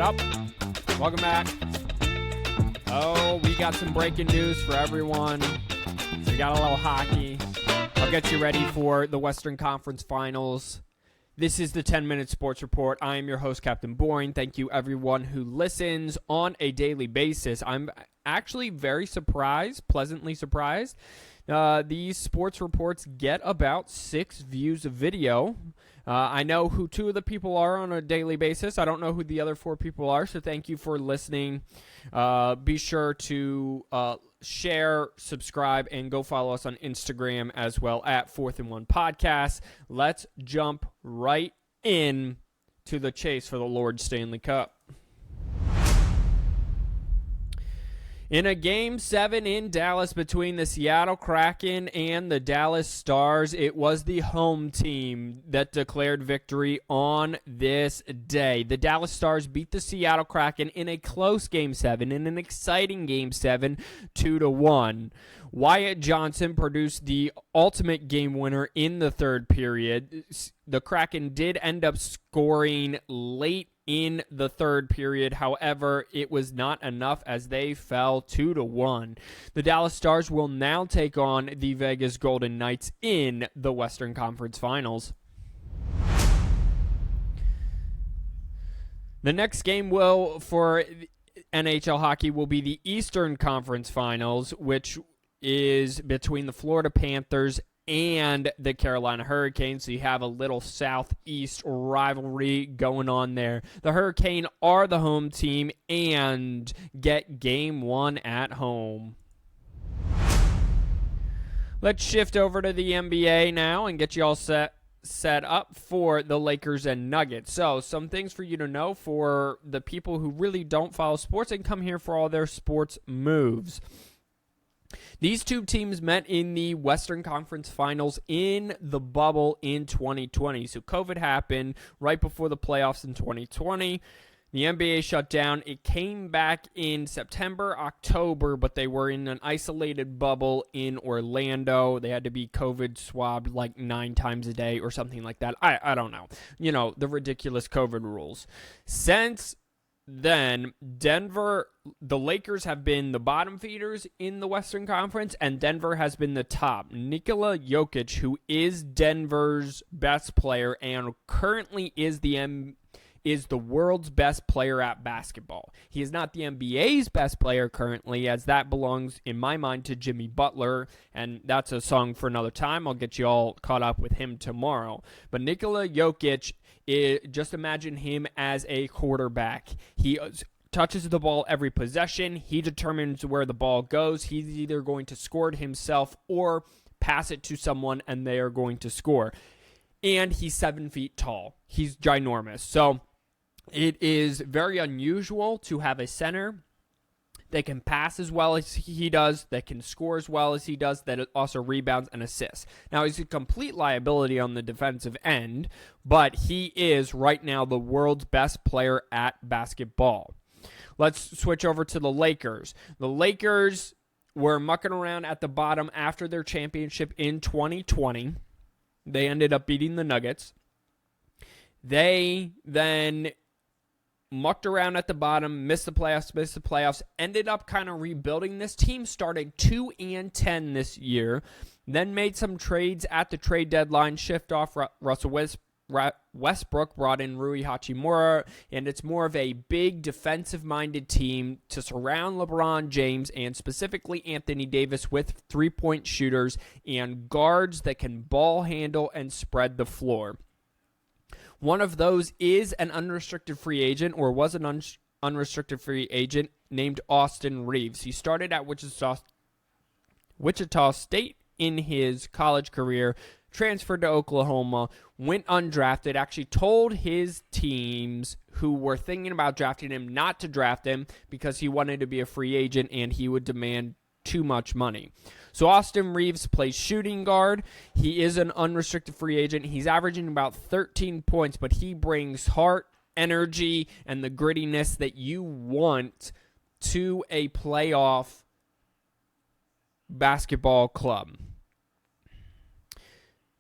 up? Welcome back. Oh, we got some breaking news for everyone. So we got a little hockey. I'll get you ready for the Western Conference Finals. This is the 10-Minute Sports Report. I am your host, Captain Boring. Thank you, everyone who listens on a daily basis. I'm actually very surprised, pleasantly surprised. These sports reports get about 6 views of video. I know who 2 of the people are on a daily basis. I don't know who the other 4 people are, so thank you for listening. Be sure to share, subscribe, and go follow us on Instagram as well at 4th and 1 Podcast. Let's jump right in to the chase for the Lord Stanley Cup. In a Game 7 in Dallas between the Seattle Kraken and the Dallas Stars, it was the home team that declared victory on this day. The Dallas Stars beat the Seattle Kraken in a close Game 7, in an exciting Game 7, 2-1. Wyatt Johnson produced the ultimate game winner in the third period. The Kraken did end up scoring late in the third period. However, it was not enough as they fell 2-1. The Dallas Stars will now take on the Vegas Golden Knights in the Western Conference Finals. The next game for NHL hockey will be the Eastern Conference Finals, which is between the Florida Panthers and the Carolina Hurricanes, so you have a little southeast rivalry going on there. The Hurricane are the home team and get Game 1 at home. Let's shift over to the NBA now and get you all set up for the Lakers and Nuggets. So, some things for you to know for the people who really don't follow sports and come here for all their sports moves. These 2 teams met in the Western Conference Finals in the bubble in 2020. So COVID happened right before the playoffs in 2020. The NBA shut down. It came back in September, October, but they were in an isolated bubble in Orlando. They had to be COVID swabbed like 9 times a day or something like that. I don't know. You know, the ridiculous COVID rules. Since then, the Lakers have been the bottom feeders in the Western Conference, and Denver has been the top. Nikola Jokic, who is Denver's best player and currently is the world's best player at basketball. He is not the NBA's best player currently, as that belongs, in my mind, to Jimmy Butler, and that's a song for another time. I'll get you all caught up with him tomorrow. But Nikola Jokic, just imagine him as a quarterback. He touches the ball every possession. He determines where the ball goes. He's either going to score it himself or pass it to someone, and they are going to score. And he's 7 feet tall. He's ginormous. So it is very unusual to have a center that can pass as well as he does, that can score as well as he does, that also rebounds and assists. Now, he's a complete liability on the defensive end, but he is right now the world's best player at basketball. Let's switch over to the Lakers. The Lakers were mucking around at the bottom after their championship in 2020. They ended up beating the Nuggets. They then mucked around at the bottom, missed the playoffs, ended up kind of rebuilding. This team started 2-10 this year, then made some trades at the trade deadline, shift off Russell Westbrook, brought in Rui Hachimura, and it's more of a big defensive-minded team to surround LeBron James and specifically Anthony Davis with three-point shooters and guards that can ball handle and spread the floor. One of those is an unrestricted free agent, or was an unrestricted free agent, named Austin Reeves. He started at Wichita State in his college career, transferred to Oklahoma, went undrafted, actually told his teams who were thinking about drafting him not to draft him because he wanted to be a free agent and he would demand too much money. So Austin Reeves plays shooting guard. He is an unrestricted free agent. He's averaging about 13 points, but he brings heart, energy, and the grittiness that you want to a playoff basketball club.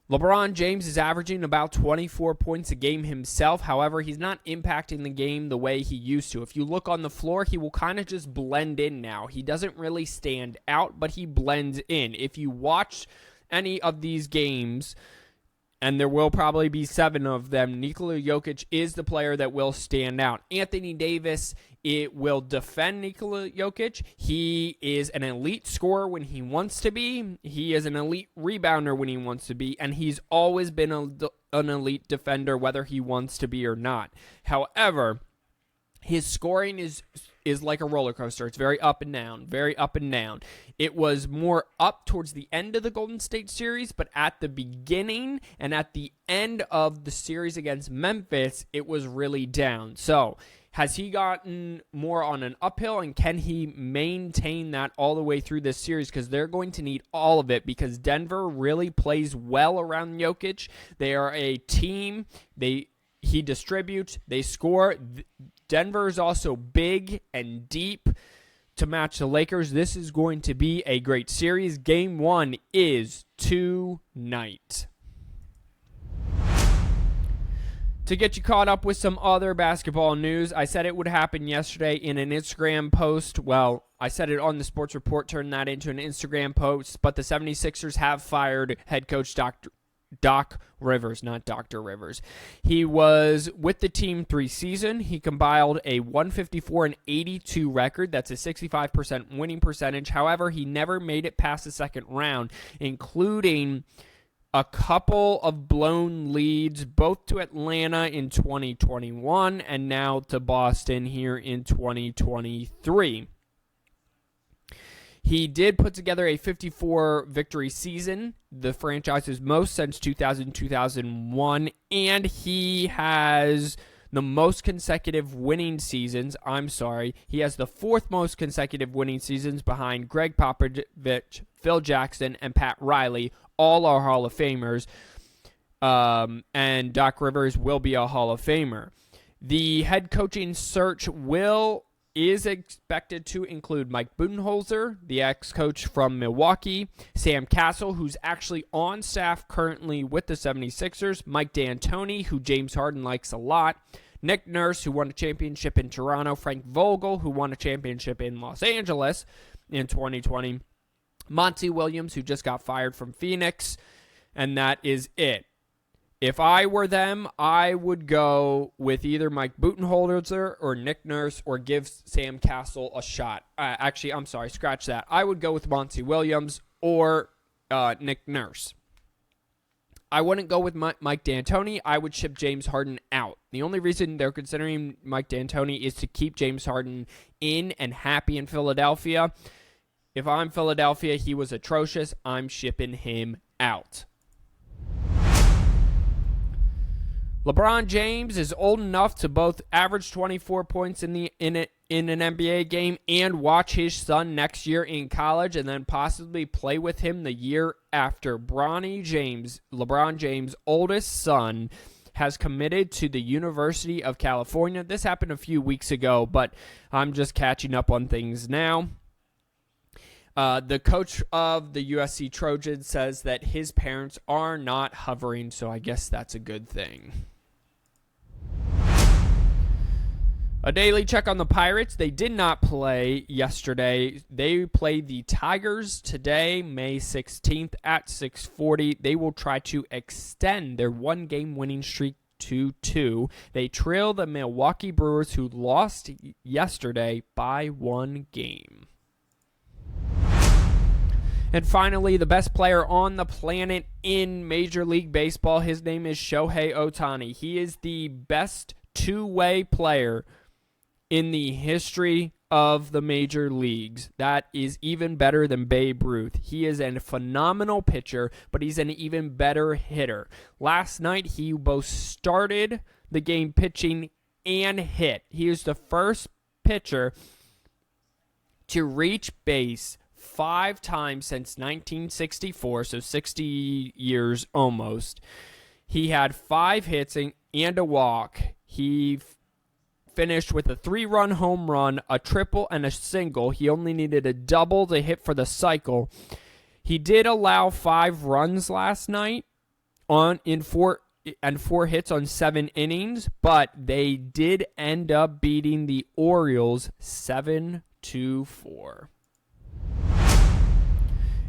LeBron James is averaging about 24 points a game himself. However, he's not impacting the game the way he used to. If you look on the floor, he will kind of just blend in now. He doesn't really stand out, but he blends in. If you watch any of these games, and there will probably be 7 of them, Nikola Jokic is the player that will stand out. Anthony Davis, it will defend Nikola Jokic. He is an elite scorer when he wants to be. He is an elite rebounder when he wants to be. And he's always been an elite defender, whether he wants to be or not. However, his scoring is like a roller coaster. It's very up and down, very up and down. It was more up towards the end of the Golden State series, but at the beginning and at the end of the series against Memphis, it was really down. So, has he gotten more on an uphill, and can he maintain that all the way through this series? Because they're going to need all of it, because Denver really plays well around Jokic. They are a team. He distributes. They score. Denver is also big and deep to match the Lakers. This is going to be a great series. Game 1 is tonight. To get you caught up with some other basketball news, I said it would happen yesterday in an Instagram post. Well, I said it on the Sports Report, turned that into an Instagram post, but the 76ers have fired head coach Doc Rivers, not Dr. Rivers. He was with the team 3 seasons. He compiled a 154-82 record. That's a 65% winning percentage. However, he never made it past the second round, including a couple of blown leads, both to Atlanta in 2021 and now to Boston here in 2023. He did put together a 54-victory season, the franchise's most since 2000-2001, and he has the most consecutive winning seasons. He has the 4th most consecutive winning seasons behind Greg Popovich, Phil Jackson, and Pat Riley. All are Hall of Famers, and Doc Rivers will be a Hall of Famer. The head coaching search is expected to include Mike Budenholzer, the ex-coach from Milwaukee, Sam Cassell, who's actually on staff currently with the 76ers, Mike D'Antoni, who James Harden likes a lot, Nick Nurse, who won a championship in Toronto, Frank Vogel, who won a championship in Los Angeles in 2020, Monty Williams, who just got fired from Phoenix, and that is it. If I were them, I would go with either Mike Budenholzer or Nick Nurse, or give Sam Cassell a shot. Scratch that. I would go with Monty Williams or Nick Nurse. I wouldn't go with Mike D'Antoni. I would ship James Harden out. The only reason they're considering Mike D'Antoni is to keep James Harden in and happy in Philadelphia. If I'm Philadelphia, he was atrocious. I'm shipping him out. LeBron James is old enough to both average 24 points in an NBA game and watch his son next year in college, and then possibly play with him the year after. Bronny James, LeBron James' oldest son, has committed to the University of California. This happened a few weeks ago, but I'm just catching up on things now. The coach of the USC Trojans says that his parents are not hovering, so I guess that's a good thing. A daily check on the Pirates. They did not play yesterday. They played the Tigers today, May 16th at 6:40. They will try to extend their one-game winning streak to 2. They trail the Milwaukee Brewers, who lost yesterday by 1 game. And finally, the best player on the planet in Major League Baseball, his name is Shohei Ohtani. He is the best two-way player in the history of the major leagues. That is even better than Babe Ruth. He is a phenomenal pitcher, but he's an even better hitter. Last night, he both started the game pitching and hit. He is the first pitcher to reach base 5 times since 1964, so 60 years almost. He had 5 hits and a walk. He finished with a 3-run home run, a triple, and a single. He only needed a double to hit for the cycle. He did allow 5 runs last night in 4 hits on 7 innings, but they did end up beating the Orioles 7-4.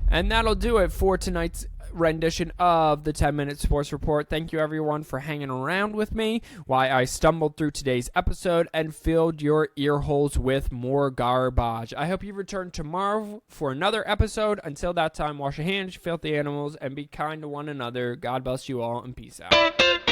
And that'll do it for tonight's rendition of the 10-Minute Sports Report. Thank you, everyone, for hanging around with me while I stumbled through today's episode and filled your ear holes with more garbage. I hope you return tomorrow for another episode. Until that time, wash your hands, you filthy animals, and be kind to one another. God bless you all, and peace out.